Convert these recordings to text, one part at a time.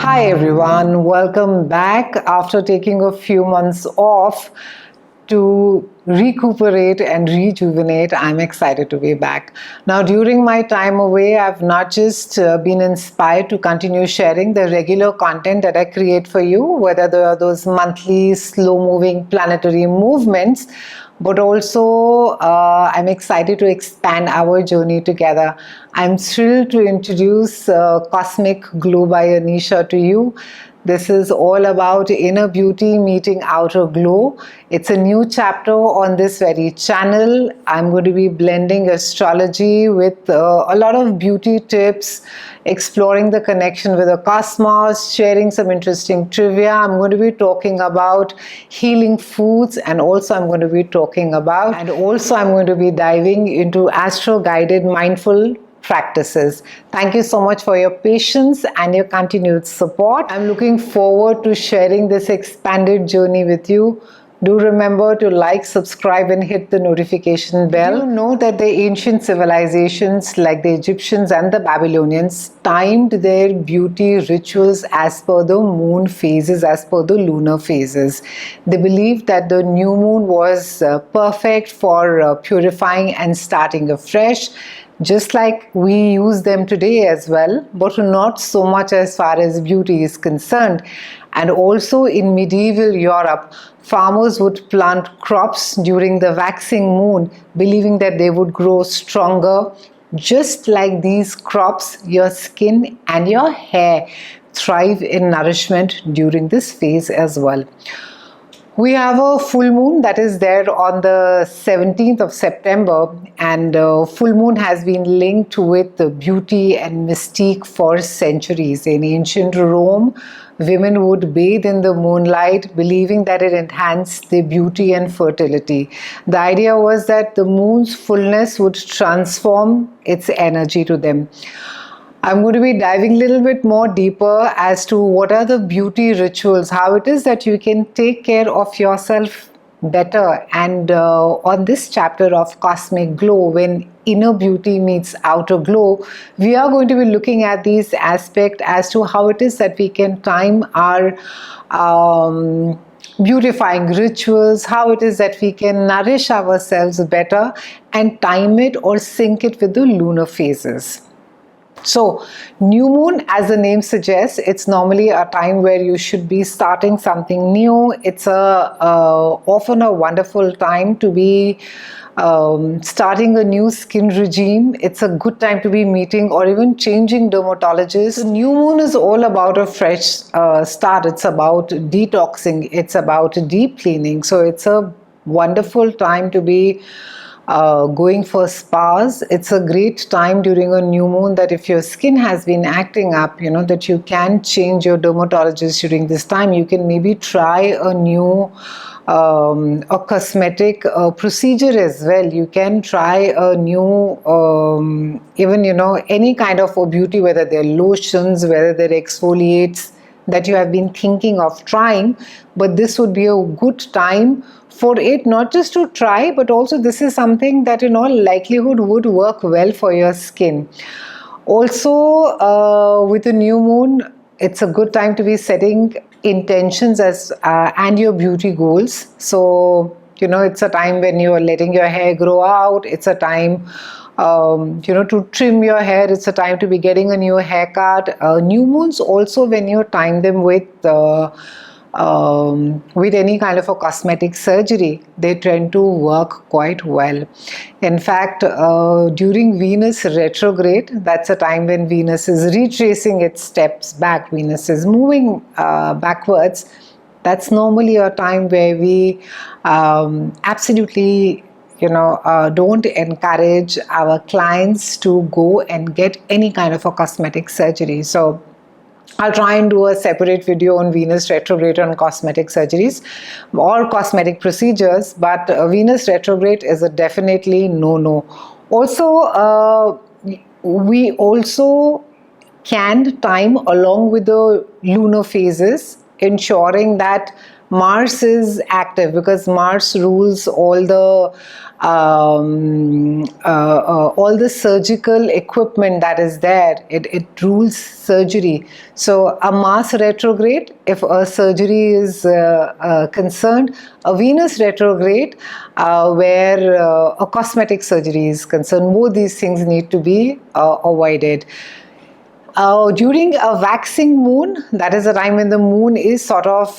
Hi everyone, welcome back after taking a few months off to recuperate and rejuvenate. I'm excited to be back. Now, during my time away, I've not just been inspired to continue sharing the regular content that I create for you, whether there are those monthly slow-moving planetary movements, but also I'm excited to expand our journey together. I'm thrilled to introduce Cosmic Glow by Anisha to you. This is all about inner beauty meeting outer glow. It's a new chapter on this very channel. I'm going to be blending astrology with a lot of beauty tips, exploring the connection with the cosmos, sharing some interesting trivia. I'm going to be talking about healing foods, and also I'm going to be diving into astro-guided mindful practices. Thank you so much for your patience and your continued support. I'm looking forward to sharing this expanded journey with you. Do remember to like, subscribe, and hit the notification bell. Do you know that the ancient civilizations like the Egyptians and the Babylonians timed their beauty rituals as per the moon phases, as per the lunar phases? They believed that the new moon was perfect for purifying and starting afresh, just like we use them today as well, but not so much as far as beauty is concerned. And also in medieval Europe, farmers would plant crops during the waxing moon, believing that they would grow stronger. Just like these crops, your skin and your hair thrive in nourishment during this phase as well. We have a full moon that is there on the 17th of September, and full moon has been linked with beauty and mystique for centuries. In ancient Rome, women would bathe in the moonlight, believing that it enhanced their beauty and fertility. The idea was that the moon's fullness would transform its energy to them. I'm going to be diving a little bit more deeper as to what are the beauty rituals, how it is that you can take care of yourself better. And on this chapter of Cosmic Glow, when inner beauty meets outer glow, we are going to be looking at these aspects as to how it is that we can time our beautifying rituals, how it is that we can nourish ourselves better and time it or sync it with the lunar phases. So, new moon, as the name suggests, it's normally a time where you should be starting something new. It's often a wonderful time to be starting a new skin regime. It's a good time to be meeting or even changing dermatologists. The new moon is all about a fresh start. It's about detoxing. It's about deep cleaning. So it's a wonderful time to be going for spas. It's a great time during a new moon that if your skin has been acting up, that you can change your dermatologist during this time. You can maybe try a new a cosmetic procedure as well. You can try a new even any kind of a beauty, whether they're lotions, whether they're exfoliates that you have been thinking of trying. But this would be a good time for it, not just to try, but also this is something that in all likelihood would work well for your skin. Also, with the new moon, it's a good time to be setting intentions as and your beauty goals. So it's a time when you are letting your hair grow out. It's a time to trim your hair. It's a time to be getting a new haircut. New moons also, when you time them with any kind of a cosmetic surgery, they tend to work quite well. In fact, during Venus retrograde, that's a time when Venus is retracing its steps back. Venus is moving backwards. That's normally a time where we absolutely don't encourage our clients to go and get any kind of a cosmetic surgery. So I'll try and do a separate video on Venus retrograde on cosmetic surgeries or cosmetic procedures, but Venus retrograde is a definitely no-no. Also, we also can time along with the lunar phases, ensuring that Mars is active because Mars rules all the surgical equipment that is there. It rules surgery. So a Mars retrograde, if a surgery is concerned, a Venus retrograde, where a cosmetic surgery is concerned, both these things need to be avoided. During a waxing moon, that is a time when the moon is sort of,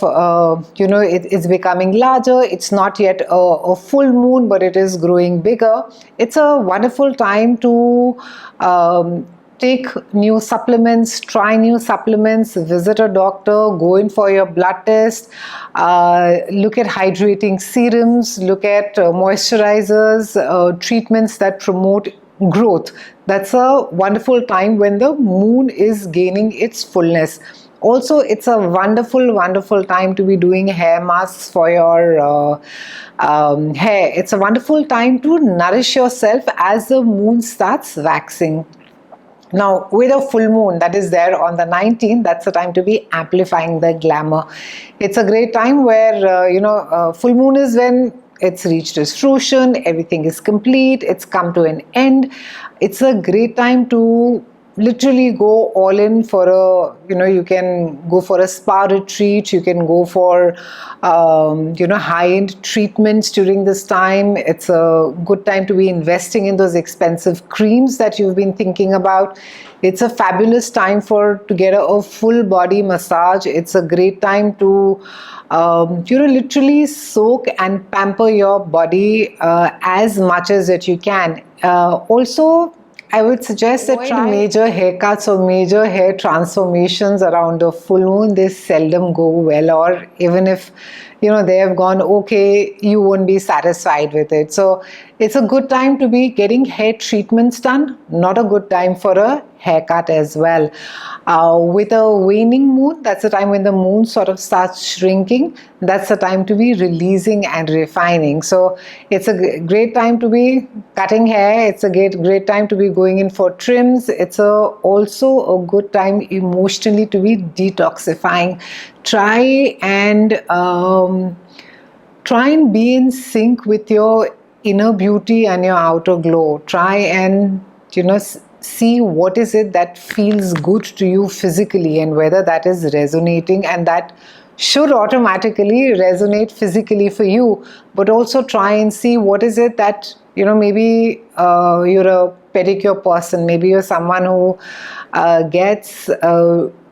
it's becoming larger. It's not yet a full moon, but it is growing bigger. It's a wonderful time to take new supplements, try new supplements, visit a doctor, go in for your blood test, look at hydrating serums, look at moisturizers, treatments that promote growth. That's a wonderful time when the moon is gaining its fullness. Also, it's a wonderful time to be doing hair masks for your hair. It's a wonderful time to nourish yourself as the moon starts waxing. Now, with a full moon that is there on the 19th, that's the time to be amplifying the glamour. It's a great time where, full moon is when it's reached its fruition, everything is complete, it's come to an end. It's a great time to literally go all in for you can go for a spa retreat, you can go for, high-end treatments during this time. It's a good time to be investing in those expensive creams that you've been thinking about. It's a fabulous time to get a full body massage. It's a great time to literally soak and pamper your body as much as that you can. Also, I would suggest that try major haircuts or major hair transformations around a full moon. They seldom go well, or even if they have gone okay, you won't be satisfied with it. So it's a good time to be getting hair treatments done, not a good time for a haircut as well. With a waning moon, that's the time when the moon sort of starts shrinking. That's the time to be releasing and refining. So it's a great time to be cutting hair. It's a great time to be going in for trims. It's also a good time emotionally to be detoxifying. Try and be in sync with your inner beauty and your outer glow. Try and see what is it that feels good to you physically and whether that is resonating, and that should automatically resonate physically for you. But also try and see what is it that maybe you're a pedicure person, maybe you're someone who gets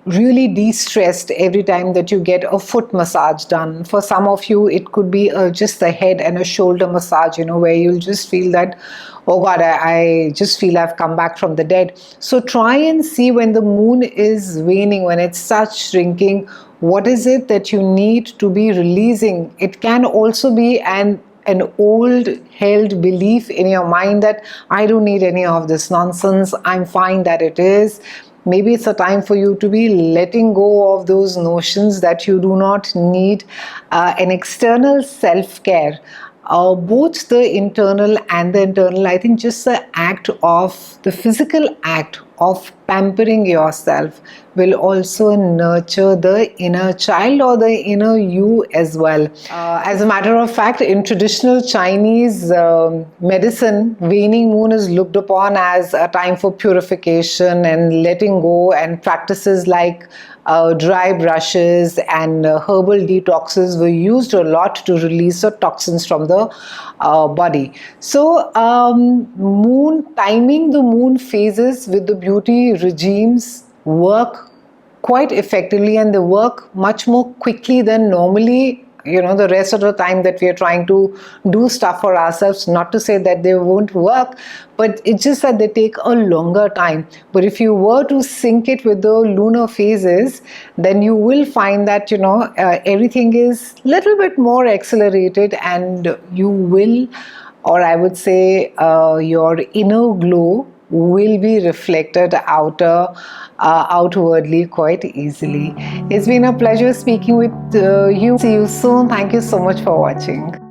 really de-stressed every time that you get a foot massage done. For some of you, it could be just a head and a shoulder massage, where you'll just feel that, oh God, I just feel I've come back from the dead. So try and see when the moon is waning, when it starts shrinking, what is it that you need to be releasing. It can also be an old held belief in your mind that I don't need any of this nonsense, I'm fine that it is. Maybe it's a time for you to be letting go of those notions that you do not need an external self-care. Both the internal and the internal, I think just the physical act of pampering yourself will also nurture the inner child or the inner you as well. As a matter of fact, in traditional Chinese medicine, waning moon is looked upon as a time for purification and letting go, and practices like dry brushes and herbal detoxes were used a lot to release the toxins from the body. So timing the moon phases with the beauty regimes work quite effectively, and they work much more quickly than normally the rest of the time that we are trying to do stuff for ourselves. Not to say that they won't work, but it's just that they take a longer time. But if you were to sync it with the lunar phases, then you will find that everything is a little bit more accelerated, and you will, or I would say your inner glow will be reflected outwardly quite easily. It's been a pleasure speaking with you. See you soon. Thank you so much for watching.